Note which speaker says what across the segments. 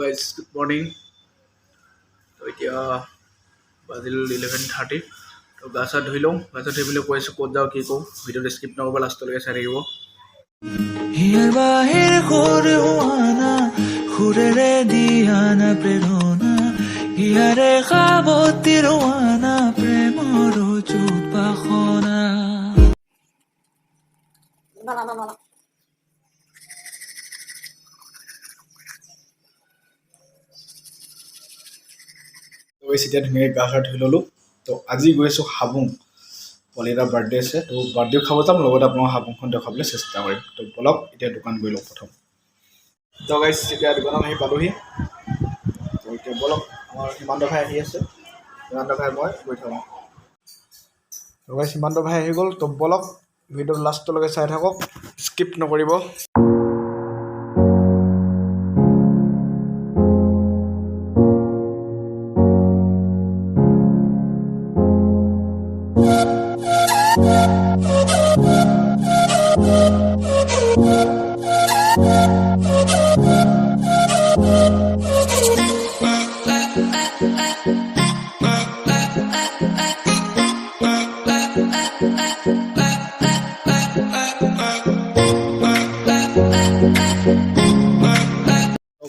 Speaker 1: guys, good morning. তো এতিয়া বাজিল 11:30 তো গা চা ধুই লওঁ গা চা ধুই পেলাই কৈ আছোঁ ক'ত যাওঁ কি কওঁ ভিডিঅ'টো স্কিপ নকৰিব লাষ্টলৈকে চাই থাকিব
Speaker 2: হিয়াৰ বাহিৰ সৰু হোৱানা সুৰেৰে দিয়ানা প্ৰেৰণা হিয়াৰে সাৱতী ৰোৱানা প্ৰেমৰ চুপাখনা
Speaker 1: এতিয়া ধুনীয়াকৈ গা চা ধুই ল'লোঁ তো আজি গৈ আছোঁ হাবুং পলি এটা বাৰ্থডে আছে তো বাৰ্থডে খাব যাম লগতে আপোনাক হাবুংখন দেখাবলৈ চেষ্টা কৰিম তো বলক এতিয়া দোকান গৈ লওঁ প্ৰথম তো গাইজ এতিয়া দোকানত আহি পালোহি তো এতিয়া বলক আমাৰ সীমান্ত ভাই আহি আছে সীমান্ত ভাই মই গৈ থাকোঁ তো গাইজ সীমান্ত ভাই আহি গ'ল তো বলক ভিডিঅ'টো লাষ্টলৈকে চাই থাকক স্কিপ নকৰিব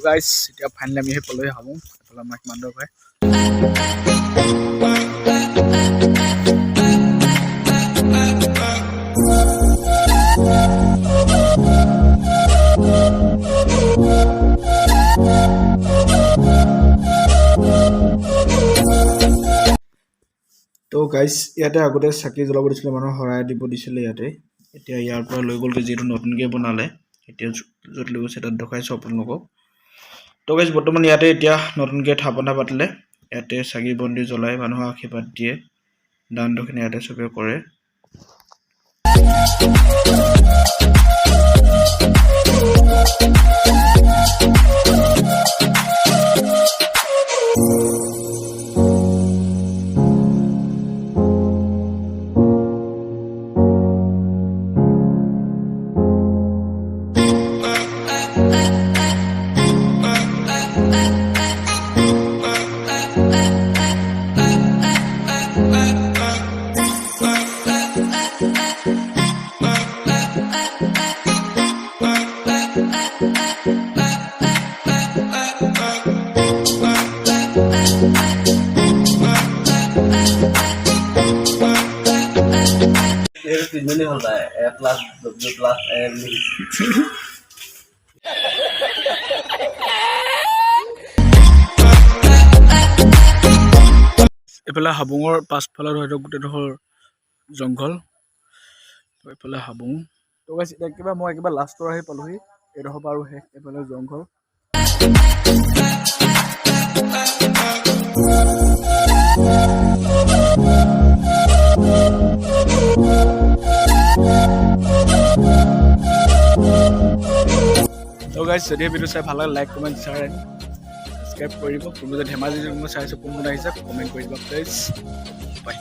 Speaker 1: গাইজ এতিয়া ফাইনেলি আমি আহি পালোহি হাবুং এইফালে আমাৰ সীমান্ত ভাই তো গাইজ ইয়াতে আগতে চাকি জ্বলাব দিছিলে মানুহক শৰাই দিব দিছিলে ইয়াতে এতিয়া ইয়াৰ পৰা লৈ গ'লগৈ যিহেতু নতুনকৈ বনালে এতিয়া য'ত লৈ গৈছে তাত দেখাইছোঁ আপোনালোকক তো গাইজ বৰ্তমান ইয়াতে এতিয়া নতুনকৈ থাপনা পাতিলে ইয়াতে চাকি বন্তি জ্বলাই মানুহক আশীৰ্বাদ দিয়ে দান দক্ষিণা ইয়াতে চবে কৰে
Speaker 3: तीन होता है ए प्लस डब्ल्यू प्लस एम
Speaker 1: এইফালে হাবুঙৰ পাছফালৰ হয়তো গোটেইডোখৰ জংঘল এইফালে হাবুং তো গাইজ এতিয়া কিবা মই একেবাৰে লাষ্টৰ আহি পালোহি এইডোখৰ পৰা আৰু শেষ এইফালে জংঘল তো গাইজ যদি ভিডিঅ' চাই ভাল লাগে like comment share and subscribe কৰি দিব কোনোবা ধেমাজি চাইছোঁ কোন কোন আহিছে কমেণ্ট কৰি দিব প্লিজ বাই